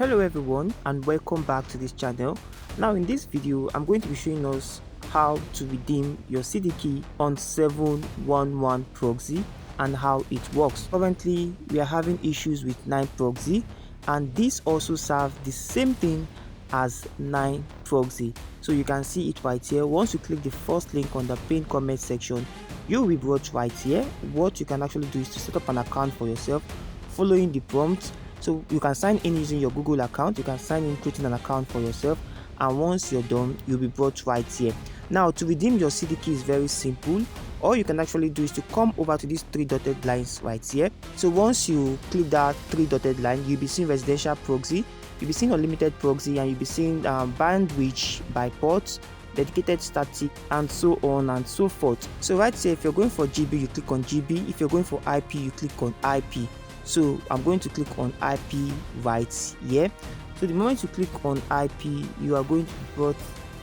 Hello everyone and welcome back to this channel. Now in this video I'm going to be showing us how to redeem your CD key on 711 proxy and how it works. Currently we are having issues with 9Proxy, and this also serves the same thing as 9Proxy. So you can see it right here. Once you click the first link on the pinned comment section, you will be brought right here. What you can actually do is to set up an account for yourself following the prompts. So you can sign in using your Google account. You can sign in creating an account for yourself, and once you're done you'll be brought right here. Now to redeem your CD key is very simple. All you can actually do is to come over to these three dotted lines right here. So once you click that three dotted line, you'll be seeing residential proxy, you'll be seeing unlimited proxy, and you'll be seeing bandwidth by ports, dedicated static, and so on and so forth. So right here, if you're going for GB, you click on GB. If you're going for IP, you click on IP. So I'm going to click on IP right here. So the moment you click on IP, you are going to be brought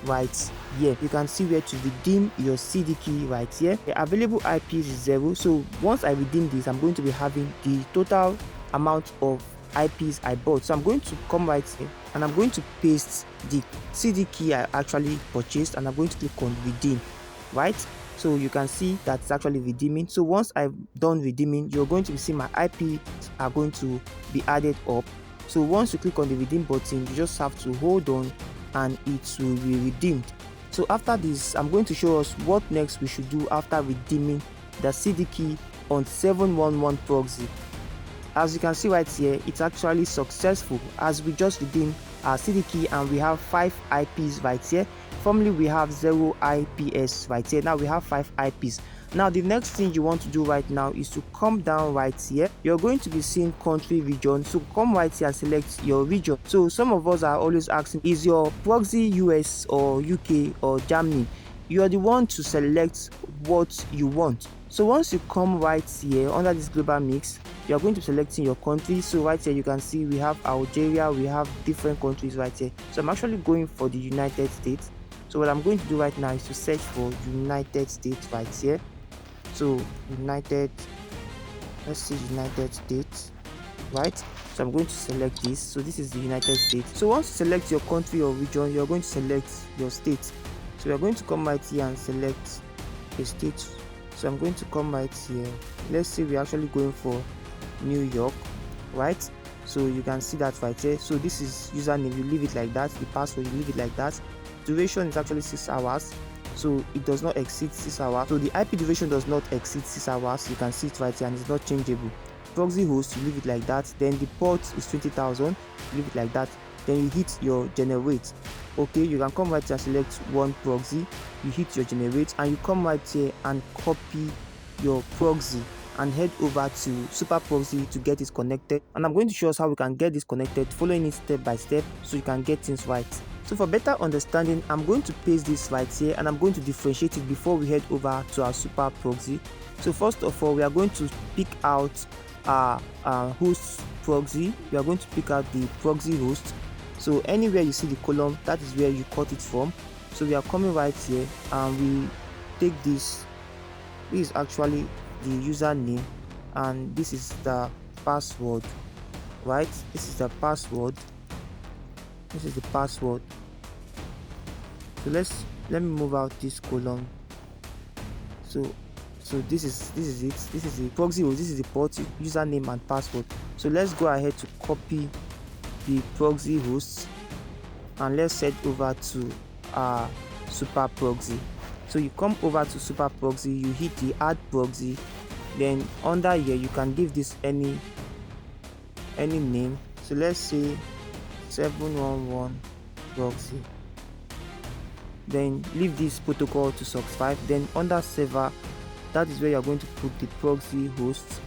right here. You can see where to redeem your CD key right here. The available IPs is 0. So once I redeem this, I'm going to be having the total amount of IPs I bought. So I'm going to come right here and I'm going to paste the CD key I actually purchased, and I'm going to click on redeem, right? So you can see that's actually redeeming. So once I've done redeeming, you're going to see my IPs are going to be added up. So once you click on the redeem button, you just have to hold on and it will be redeemed. So after this, I'm going to show us what next we should do after redeeming the CD key on 711 proxy. As you can see right here, it's actually successful as we just redeemed our CD key and we have 5 IPs right here. Formerly we have 0 IPs right here. Now we have 5 IPs. Now the next thing you want to do right now is to come down right here. You're going to be seeing country region. So come right here and select your region. So some of us are always asking, is your proxy US or UK or Germany? You are the one to select what you want. So once you come right here under this global mix, you are going to select in your country. So right here you can see we have Algeria, we have different countries right here. So I'm actually going for the United States. So what I'm going to do right now is to search for United States right here. So United States, right? So I'm going to select this. So this is the United States. So once you select your country or region, you're going to select your state. So we're going to come right here and select a state. So I'm going to come right here. Let's say we're actually going for New York, right? So you can see that right here. So this is username, you leave it like that. The password, you leave it like that. Duration is actually 6 hours. So it does not exceed 6 hours. So the IP duration does not exceed 6 hours. You can see it right here and it's not changeable. Proxy host, you leave it like that. Then the port is 20,000. Leave it like that. Then you hit your generate. Okay, you can come right here and select one proxy. You hit your generate and you come right here and copy your proxy and head over to super proxy to get it connected. And I'm going to show us how we can get this connected, following it step by step so you can get things right. So for better understanding, I'm going to paste this right here and I'm going to differentiate it before we head over to our super proxy. So first of all, we are going to pick out our host proxy. We are going to pick out the proxy host. So anywhere you see the column, that is where you cut it from. So we are coming right here and we take this. This is actually the username and this is the password, right? This is the password. This is the password. So let me move out this column. So this is it. This is the proxy host. This is the port, username and password. So let's go ahead to copy the proxy hosts and let's head over to our super proxy. So you come over to super proxy, you hit the add proxy, then under here you can give this any name. So let's say 711 proxy, then leave this protocol to subscribe. Then under server, that is where you're going to put the proxy host,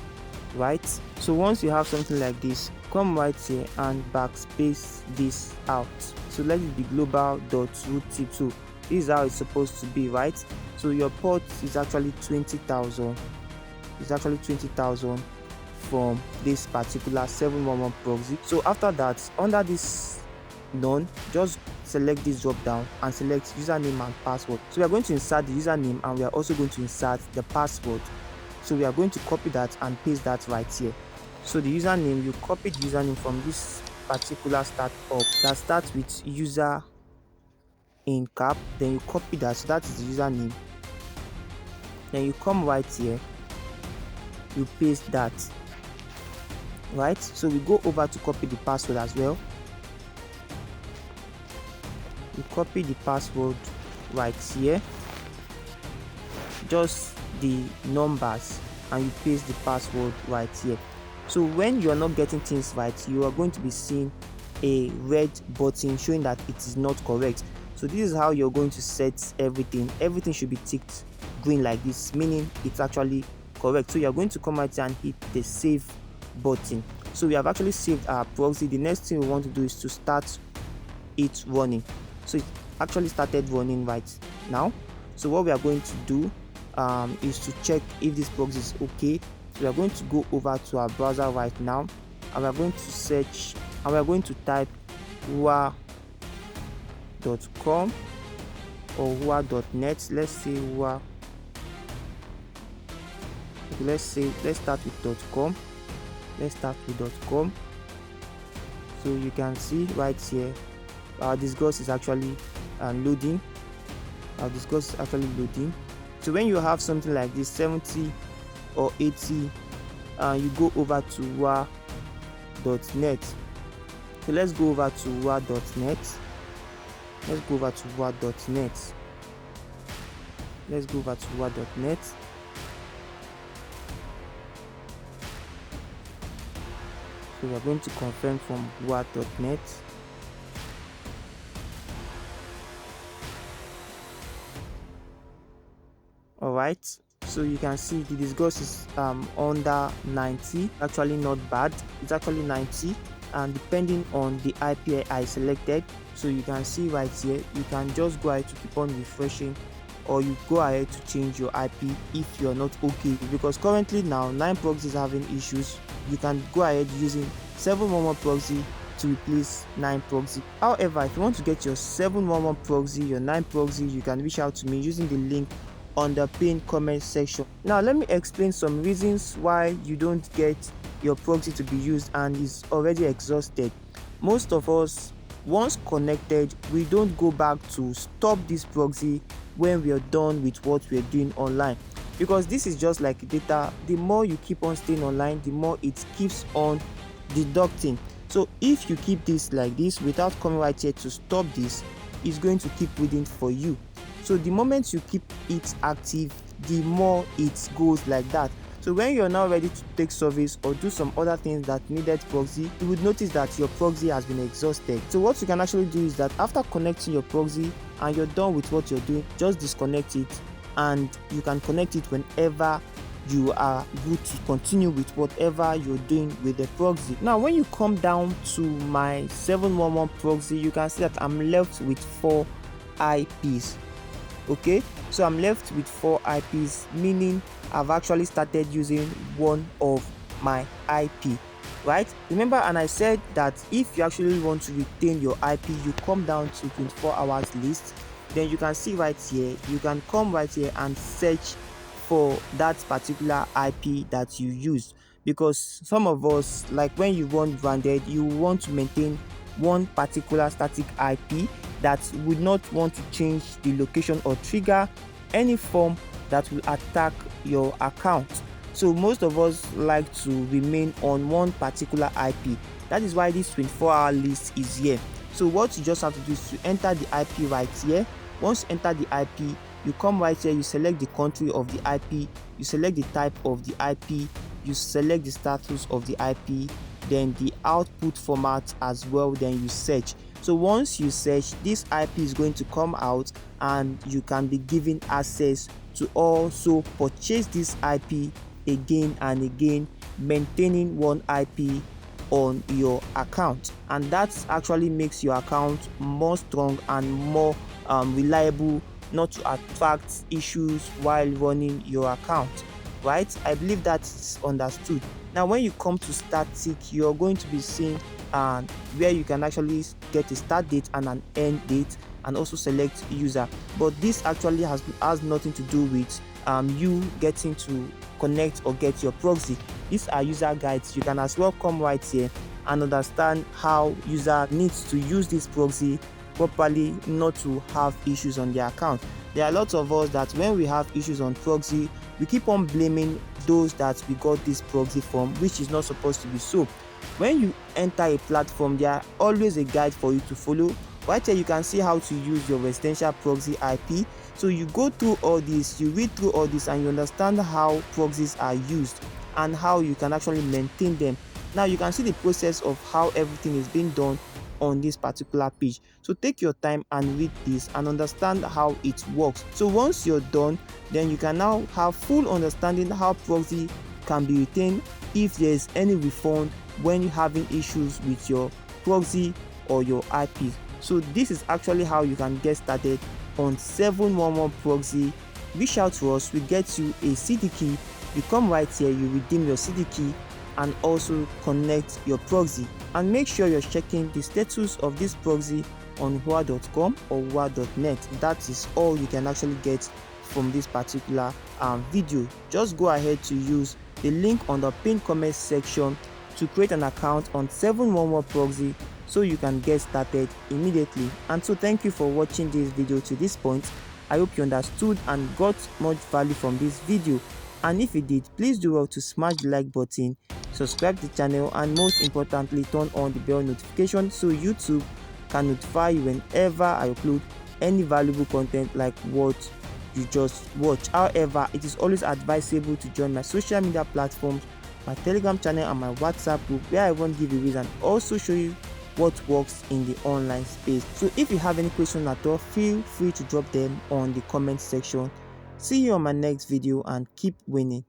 right? So once you have something like this, come right here and backspace this out. So let it be global.root2. This is how it's supposed to be, right? So your port is actually 20,000. It's actually 20,000 from this particular 711 proxy. So after that, under this none, just select this drop down and select username and password. So we are going to insert the username and we are also going to insert the password. So we are going to copy that and paste that right here. So the username, you copy the username from this particular startup that starts with user in cap, then you copy that, so that is the username. Then you come right here, you paste that, right? So we go over to copy the password as well. You copy the password right here, just the numbers, and you paste the password right here. So when you are not getting things right, you are going to be seeing a red button showing that it is not correct. So this is how you're going to set everything. Everything should be ticked green like this, meaning it's actually correct. So you're going to come out here and hit the save button. So we have actually saved our proxy. The next thing we want to do is to start it running. So it actually started running right now. So what we are going to do is to check if this proxy is okay. So we are going to go over to our browser right now, and we are going to search, and we are going to type hua.com or hua.net. Let's say hua. Okay, let's start with .com. Let's start with .com. So you can see right here, our discourse is actually loading. Our discourse is actually loading. So when you have something like this, 70 or 80, you go over to hua.net. So let's go over to hua.net. Let's go over to hua.net. Let's go over to hua.net. So we are going to confirm from hua.net. Alright, so you can see the discourse is under 90, actually not bad, it's actually 90, and depending on the IP I selected, so you can see right here, you can just go ahead to keep on refreshing, or you go ahead to change your IP if you're not okay, because currently now 9Proxy is having issues. You can go ahead using 711 proxy to replace 9Proxy. However, if you want to get your 711 proxy, your 9Proxy, you can reach out to me using the link on the pinned comment section. Now let me explain some reasons why you don't get your proxy to be used and is already exhausted. Most of us, once connected, we don't go back to stop this proxy when we are done with what we are doing online, because this is just like data. The more you keep on staying online, the more it keeps on deducting. So if you keep this like this without coming right here to stop this, it's going to keep reading for you. So the moment you keep it active, the more it goes like that. So when you're now ready to take service or do some other things that needed proxy, you would notice that your proxy has been exhausted. So what you can actually do is that after connecting your proxy and you're done with what you're doing, just disconnect it, and you can connect it whenever you are good to continue with whatever you're doing with the proxy. Now when you come down to my 711 proxy, you can see that I'm left with 4 IPs. Okay, so I'm left with 4 IPs, meaning I've actually started using one of my IP, right? Remember, and I said that if you actually want to retain your IP, you come down to 24 hours list. Then you can see right here, you can come right here and search for that particular IP that you use, because some of us, like when you run branded, you want to maintain one particular static IP that would not want to change the location or trigger any form that will attack your account. So most of us like to remain on one particular IP. That is why this 24-hour list is here. So what you just have to do is to enter the IP right here. Once you enter the IP, you come right here, you select the country of the IP, you select the type of the IP, you select the status of the IP, then the output format as well, then you search. So once you search, this IP is going to come out and you can be given access to also purchase this IP again and again, maintaining one IP on your account, and that actually makes your account more strong and more reliable, not to attract issues while running your account, right? I believe that's understood. Now when you come to static, you're going to be seeing where you can actually get a start date and an end date, and also select user. But this actually has nothing to do with you getting to connect or get your proxy. These are user guides. You can as well come right here and understand how user needs to use this proxy properly not to have issues on their account. There are lots of us that when we have issues on proxy, we keep on blaming those that we got this proxy from, which is not supposed to be so. When you enter a platform, there are always a guide for you to follow. Right here you can see how to use your residential proxy IP. So you go through all this, you read through all this, and you understand how proxies are used and how you can actually maintain them. Now you can see the process of how everything is being done on this particular page. So take your time and read this and understand how it works. So once you're done, then you can now have full understanding how proxy can be retained if there is any refund when you're having issues with your proxy or your IP. So this is actually how you can get started on 711 proxy. Reach out to us, we get you a CD key. You come right here, you redeem your CD key and also connect your proxy, and make sure you're checking the status of this proxy on whoa.com or whoa.net. That is all you can actually get from this particular video. Just go ahead to use the link on the pinned comment section to create an account on 711 proxy so you can get started immediately. And so thank you for watching this video to this point. I hope you understood and got much value from this video, and if you did, please do well to smash the like button, subscribe to the channel, and most importantly turn on the bell notification so YouTube can notify you whenever I upload any valuable content like what you just watch. However, it is always advisable to join my social media platforms, my Telegram channel and my WhatsApp group, where I won't give you and also show you what works in the online space. So if you have any questions at all, feel free to drop them on the comment section. See you on my next video and keep winning.